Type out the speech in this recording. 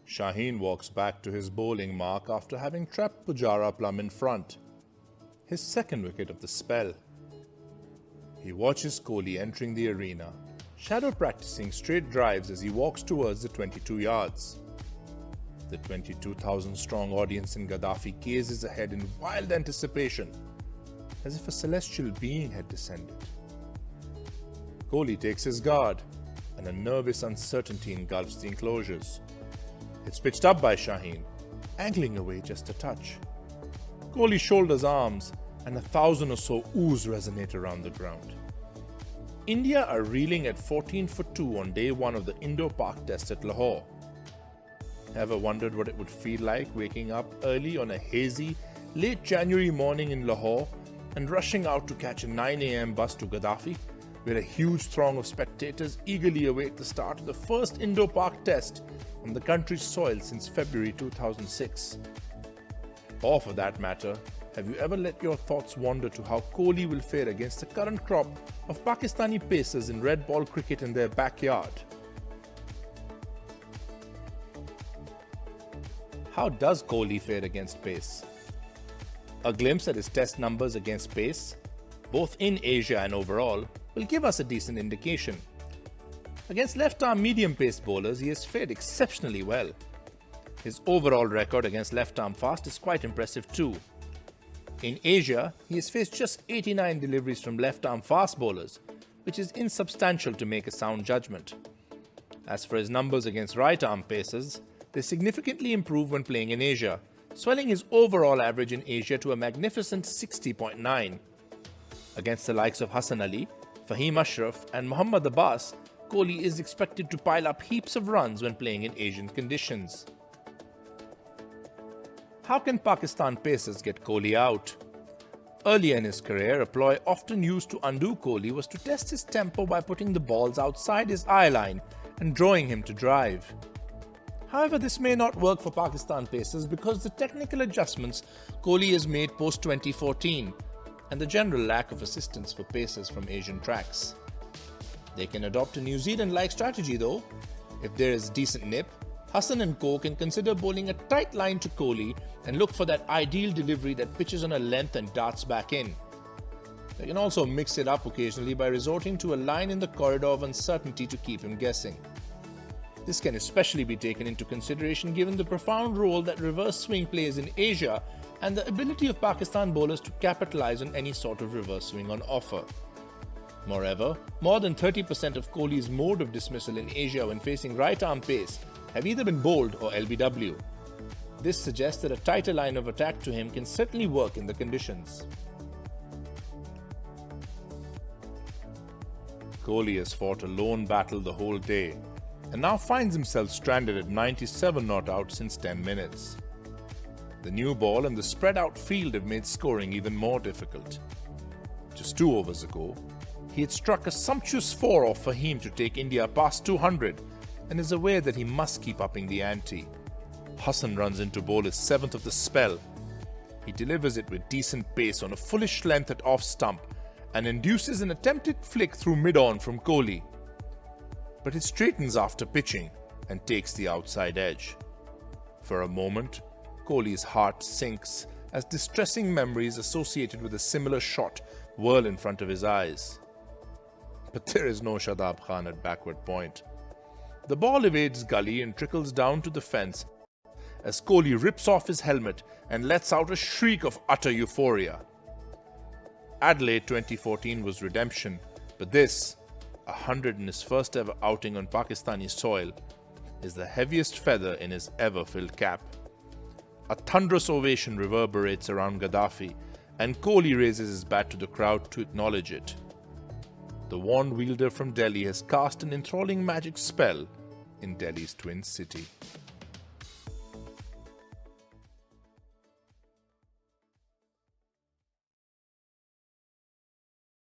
Shaheen walks back to his bowling mark after having trapped Pujara plumb in front. His second wicket of the spell. He watches Kohli entering the arena, shadow practicing straight drives as he walks towards the 22 yards. The 22,000 strong audience in Gaddafi gazes ahead in wild anticipation, as if a celestial being had descended. Kohli takes his guard, and a nervous uncertainty engulfs the enclosures. It's pitched up by Shaheen, angling away just a touch. Kohli shoulders arms, and 1,000 or so oohs resonate around the ground. India are reeling at 14 for 2 on day 1 of the Indo-Pak test at Lahore. Ever wondered what it would feel like waking up early on a hazy, late January morning in Lahore and rushing out to catch a 9 a.m. bus to Gaddafi, where a huge throng of spectators eagerly await the start of the first Indo-Pak test on the country's soil since February 2006? Or for that matter, have you ever let your thoughts wander to how Kohli will fare against the current crop of Pakistani pacers in red ball cricket in their backyard? How does Kohli fare against pace? A glimpse at his test numbers against pace, both in Asia and overall, will give us a decent indication. Against left-arm medium-pace bowlers, he has fared exceptionally well. His overall record against left-arm fast is quite impressive too. In Asia, he has faced just 89 deliveries from left-arm fast bowlers, which is insubstantial to make a sound judgment. As for his numbers against right-arm pacers, they significantly improve when playing in Asia, swelling his overall average in Asia to a magnificent 60.9. Against the likes of Hassan Ali, Fahim Ashraf and Mohammad Abbas, Kohli is expected to pile up heaps of runs when playing in Asian conditions. How can Pakistan pacers get Kohli out? Earlier in his career, a ploy often used to undo Kohli was to test his tempo by putting the balls outside his eye line and drawing him to drive. However, this may not work for Pakistan pacers because the technical adjustments Kohli has made post-2014 and the general lack of assistance for pacers from Asian tracks. They can adopt a New Zealand-like strategy though. If there is decent nip, Hassan and co can consider bowling a tight line to Kohli and look for that ideal delivery that pitches on a length and darts back in. They can also mix it up occasionally by resorting to a line in the corridor of uncertainty to keep him guessing. This can especially be taken into consideration given the profound role that reverse swing plays in Asia and the ability of Pakistan bowlers to capitalize on any sort of reverse swing on offer. Moreover, more than 30% of Kohli's mode of dismissal in Asia when facing right-arm pace have either been bowled or LBW. This suggests that a tighter line of attack to him can certainly work in the conditions. Kohli has fought a lone battle the whole day and now finds himself stranded at 97 not out since 10 minutes. The new ball and the spread out field have made scoring even more difficult. Just 2 overs ago, he had struck a sumptuous 4 off Fahim to take India past 200 and is aware that he must keep upping the ante. Hassan runs into bowl his 7th of the spell. He delivers it with decent pace on a fullish length at off stump and induces an attempted flick through mid-on from Kohli. But it straightens after pitching and takes the outside edge. For a moment, Kohli's heart sinks as distressing memories associated with a similar shot whirl in front of his eyes. But there is no Shadab Khan at backward point. The ball evades gully and trickles down to the fence as Kohli rips off his helmet and lets out a shriek of utter euphoria. Adelaide 2014 was redemption, but this, 100 in his first ever outing on Pakistani soil, is the heaviest feather in his ever-filled cap. A thunderous ovation reverberates around Gaddafi, and Kohli raises his bat to the crowd to acknowledge it. The wand wielder from Delhi has cast an enthralling magic spell in Delhi's twin city.